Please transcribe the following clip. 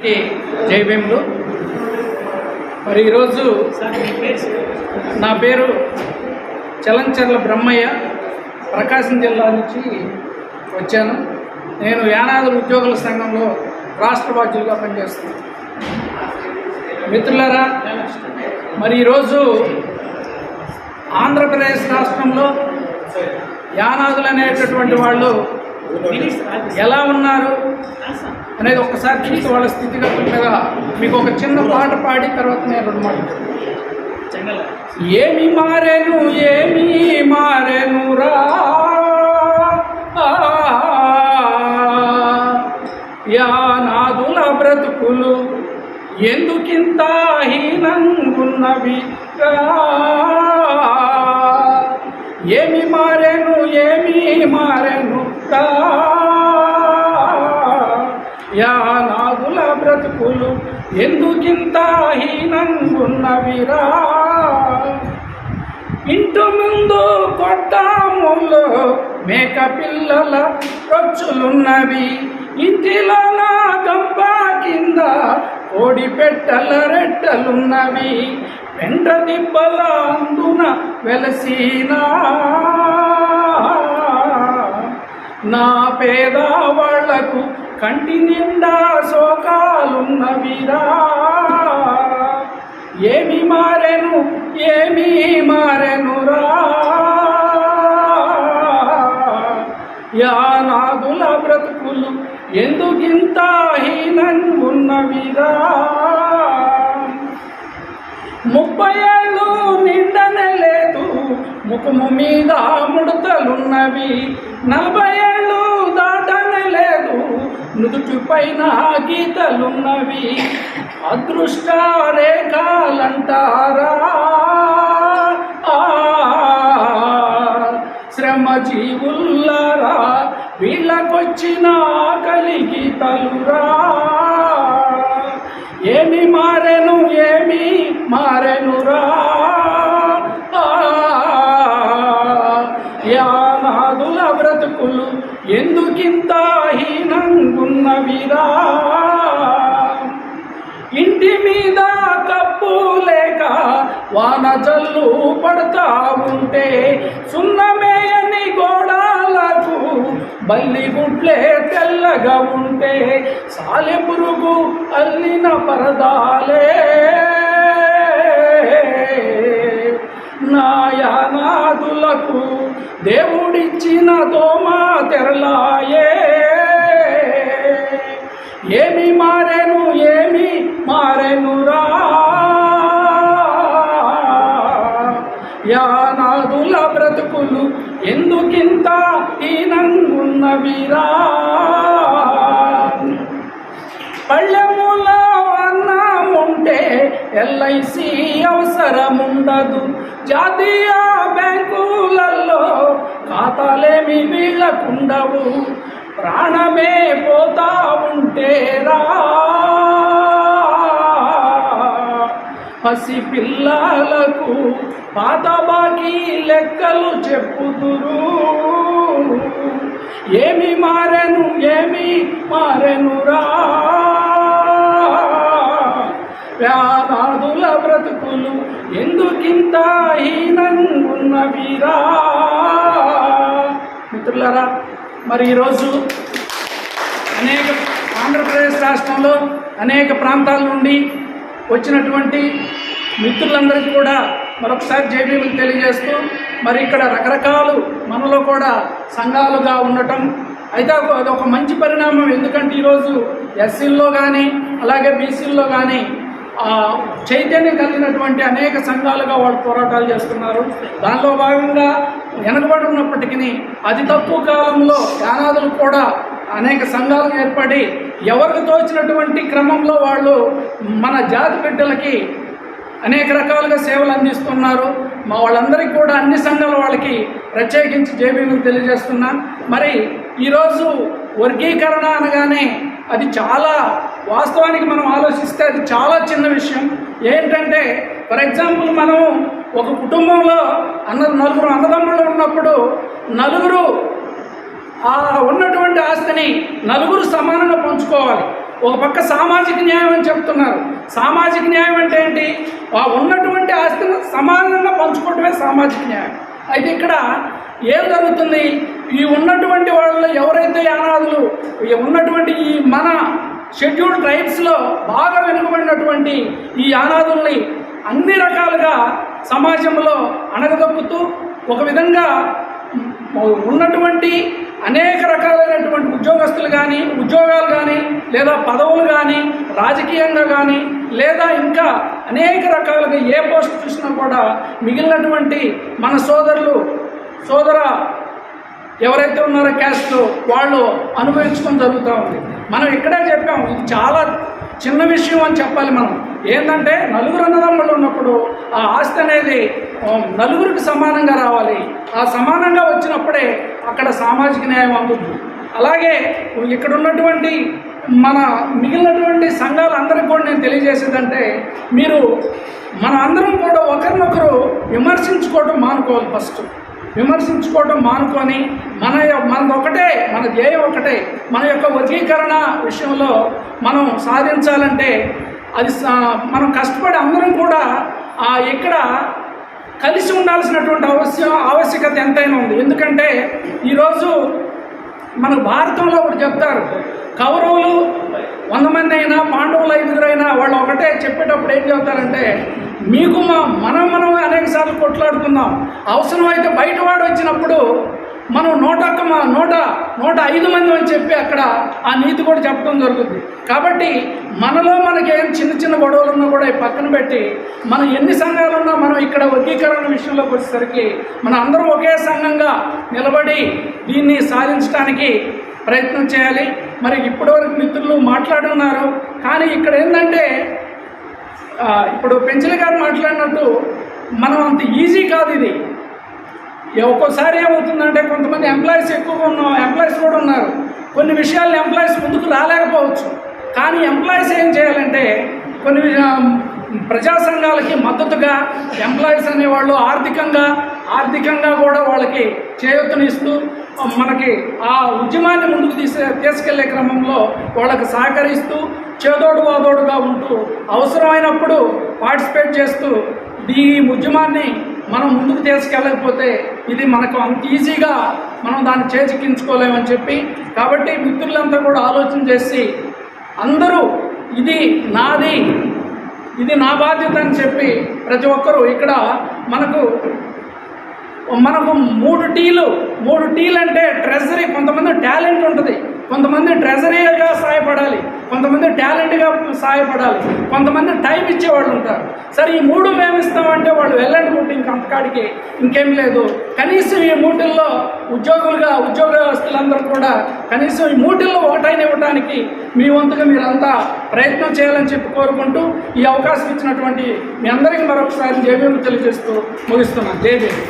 జై భీములు. మరి ఈరోజు నా పేరు చలంచర్ల బ్రహ్మయ్య, ప్రకాశం జిల్లా నుంచి వచ్చాను. నేను యానాదుల ఉద్యోగుల సంఘంలో రాష్ట్ర బాధ్యులుగా పనిచేస్తున్నాను. మిత్రులారా, మరి ఈరోజు ఆంధ్రప్రదేశ్ రాష్ట్రంలో యానాదులు అనేటటువంటి వాళ్ళు ఎలా ఉన్నారు అనేది ఒక్కసారి చూసి వాళ్ళ స్థితిగతుల మీద మీకు ఒక చిన్న పాట పాడి తర్వాత నేను రెండు మాటలు. ఏమి మారేను రా యానాదుల బ్రతుకులు ఎందుకింత హీనంగున్నవి రా. ఏమి మారేను రా యానాదుల బ్రతుకులు ఎందుకింత హీనంగున్నవిరా. ఇంటి ముందు కొట్టాములో మేక పిల్లల రొచ్చులున్నవి, ఇంటిలో నా గంప కింద కోడి పెట్టల రెట్టలున్నవి, వెంట దిబ్బల అందున వెలసినా నా పేదవాళ్లకు కంటి నిండా శోకాలున్నవిరా. ఏమి మారెను రా యానాదుల బ్రతుకులు ఎందుకింత హీనంగున్నవిరా. 30 ఏళ్ళు నిండనే లేదు, ముఖము మీద ముడతలున్నవి, 40 ఏళ్ళు దాటనే లేదు, నుదుటి పైన గీతలున్నవి, అదృష్ట రేఖలంటారా. శ్రమ జీవుల్లరా వీళ్ళకొచ్చిన కలిగీతలురా. ఏమి మారెను రా యానాదుల బ్రతుకులు ఎందుకింత హీనంగున్నవిరా. ఇంటి మీద కప్పు లేక వాన జల్లు పడతా ఉంటే, సున్నమేయని గోడాలకు బల్లి గుడ్లే తెల్లగా ఉంటే, సాలె పురుగు అల్లిన పరదాలే నా యానాదులకు దేవుడిచ్చిన దోమ తెరలాయే. ఏమి మారెను రా యానాదుల బ్రతుకులు ఎందుకింత హీనంగున్నవిరా. పళ్ళెముల అన్నముంటే ఎల్ఐసి అవసరముండదు, జాతీయ బ్యాంకులలో ఖాతాలేమి వీళ్ళకుండవు, ప్రాణమే పోతా ఉంటేరా పసి పిల్లలకు పాత బాకీ లెక్కలు చెప్పుదురు. ఏమి మారెను రా యానాదుల బ్రతుకులు ఎందుకింత హీనంగున్నవిరా. మిత్రులారా, మరి ఈరోజు ఆంధ్రప్రదేశ్ రాష్ట్రంలో అనేక ప్రాంతాల నుండి వచ్చినటువంటి మిత్రులందరికీ కూడా మరొకసారి జై భీములు తెలియజేస్తూ, మరి ఇక్కడ రకరకాలు మనలో కూడా సంఘాలుగా ఉండటం అయితే అదొక మంచి పరిణామం. ఎందుకంటే ఈరోజు ఎస్సీల్లో కానీ అలాగే బీసీల్లో కానీ చైతన్యం కలిగినటువంటి అనేక సంఘాలుగా వాళ్ళు పోరాటాలు చేస్తున్నారు. దానిలో భాగంగా వెనకబడి ఉన్నప్పటికీ అతి తక్కువ కాలంలో యానాదులు కూడా అనేక సంఘాలు ఏర్పడి ఎవరికి తోచినటువంటి క్రమంలో వాళ్ళు మన జాతి బిడ్డలకి అనేక రకాలుగా సేవలు అందిస్తున్నారు. మా వాళ్ళందరికీ కూడా అన్ని సంఘాల వాళ్ళకి ప్రత్యేకించి జై భీములు తెలియజేస్తున్నా. మరి ఈరోజు వర్గీకరణ అనగానే అది చాలా వాస్తవానికి మనం ఆలోచిస్తే అది చాలా చిన్న విషయం. ఏంటంటే ఫర్ ఎగ్జాంపుల్ మనం ఒక కుటుంబంలో నలుగురు అన్నదమ్ముళ్ళు ఉన్నప్పుడు నలుగురు ఉన్నటువంటి ఆస్తిని నలుగురు సమానంగా పంచుకోవాలి. ఒక పక్క సామాజిక న్యాయం అని చెప్తున్నారు. సామాజిక న్యాయం అంటే ఏంటి? ఉన్నటువంటి ఆస్తిని సమానంగా పంచుకోవటమే సామాజిక న్యాయం. అయితే ఇక్కడ ఏం జరుగుతుంది? ఈ ఉన్నటువంటి వాళ్ళు ఎవరైతే అనాథులు ఉన్నటువంటి ఈ మన షెడ్యూల్డ్ ట్రైబ్స్లో బాగా వెనుకబడినటువంటి ఈ అనాథుల్ని అన్ని రకాలుగా సమాజంలో అణగదొక్కుతూ ఒక విధంగా ఉన్నటువంటి అనేక రకాలైనటువంటి ఉద్యోగస్తులు కానీ, ఉద్యోగాలు కానీ, లేదా పదవులు కానీ, రాజకీయంగా కానీ, లేదా ఇంకా అనేక రకాలుగా ఏ పోస్ట్ చూసినా కూడా మిగిలినటువంటి మన సోదర ఎవరైతే ఉన్నారో క్యాస్ట్ వాళ్ళు అనుభవించడం జరుగుతూ ఉంది. మనం ఇక్కడే చెప్పాం, ఇది చాలా చిన్న విషయం అని చెప్పాలి. మనం ఏంటంటే నలుగురు అన్నదమ్ముళ్ళు ఉన్నప్పుడు ఆ ఆస్తి అనేది నలుగురికి సమానంగా రావాలి. ఆ సమానంగా వచ్చినప్పుడే అక్కడ సామాజిక న్యాయం అందుతుంది. అలాగే ఇక్కడ ఉన్నటువంటి మన మిగిలినటువంటి సంఘాలందరికీ కూడా నేను తెలియజేసేదంటే, మీరు మన అందరం కూడా ఒకరినొకరు విమర్శించుకోవడం మానుకోవాలి. ఫస్ట్ విమర్శించుకోవడం మానుకొని మనది ఒకటే, మన ధ్యేయం ఒకటే. మన యొక్క వర్గీకరణ విషయంలో మనం సాధించాలంటే అది మనం కష్టపడి అందరం కూడా ఇక్కడ కలిసి ఉండాల్సినటువంటి ఆవశ్యకత ఎంతైనా ఉంది. ఎందుకంటే ఈరోజు మన భారతంలో ఒకటి చెప్తారు, కౌరవులు 100 మంది అయినా, పాండవులు 5 అయినా వాళ్ళు ఒకటే చెప్పేటప్పుడు ఏం చెప్తారంటే, మీకు మనం అనేక సార్లు కొట్లాడుకుందాం, అవసరమైతే బయటవాడు వచ్చినప్పుడు మనం 105 మంది అని చెప్పి అక్కడ ఆ నీతి కూడా చెప్పడం జరుగుతుంది. కాబట్టి మనలో మనకేం చిన్న గొడవలు ఉన్నా కూడా పక్కన పెట్టి మనం ఎన్ని సంఘాలు ఉన్నా మనం ఇక్కడ వర్గీకరణ విషయంలోకి వచ్చేసరికి మన అందరం ఒకే సంఘంగా నిలబడి దీన్ని సాధించడానికి ప్రయత్నం చేయాలి. మరి ఇప్పటివరకు మిత్రులు మాట్లాడున్నారు, కానీ ఇక్కడ ఏంటంటే ఇప్పుడు పెంచలి గారు మాట్లాడినట్టు మనం అంత ఈజీ కాదు ఇది. ఒక్కోసారి ఏమవుతుందంటే కొంతమంది ఎంప్లాయీస్ ఎక్కువగా ఎంప్లాయీస్ కూడా ఉన్నారు. కొన్ని విషయాల్లో ఎంప్లాయీస్ ముందుకు రాలేకపోవచ్చు. కానీ ఎంప్లాయీస్ ఏం చేయాలంటే కొన్ని ప్రజా సంఘాలకి మద్దతుగా ఎంప్లాయీస్ అనేవాళ్ళు ఆర్థికంగా కూడా వాళ్ళకి చేయూతనిస్తూ మనకి ఆ ఉద్యమాన్ని ముందుకు తీసుకెళ్లే క్రమంలో వాళ్ళకి సహకరిస్తూ చేదోడు వాదోడుగా ఉంటూ అవసరమైనప్పుడు పార్టిసిపేట్ చేస్తూ ఈ ఉద్యమాన్ని మనం ముందుకు తీసుకెళ్ళకపోతే ఇది మనకు అంత ఈజీగా మనం దాన్ని చేజిక్కించుకోలేమని చెప్పి, కాబట్టి మిత్రులంతా కూడా ఆలోచన చేసి అందరూ ఇది నాది, ఇది నా బాధ్యత అని చెప్పి ప్రతి ఒక్కరూ ఇక్కడ మనకు 3 టీలు అంటే ట్రెజరీ. కొంతమంది టాలెంట్ ఉంటుంది, కొంతమంది ట్రెజరీగా సహాయపడాలి, కొంతమంది టాలెంట్గా సహాయపడాలి, కొంతమంది టైం ఇచ్చేవాళ్ళు ఉంటారు. సరే ఈ 3 మేము ఇస్తామంటే వాళ్ళు వెళ్ళండి పుట్టి అంతకాడికి ఇంకేం లేదు. కనీసం ఈ 3లో ఉద్యోగస్తులందరూ కూడా కనీసం ఈ 3లో ఒకటైనా ఇవ్వడానికి మీ వంతుగా మీరంతా ప్రయత్నం చేయాలని చెప్పి కోరుకుంటూ ఈ అవకాశం ఇచ్చినటువంటి మీ అందరికీ మరొకసారి జై భీమ్ తెలియజేస్తూ ముగిస్తున్నాను. జై భీమ్.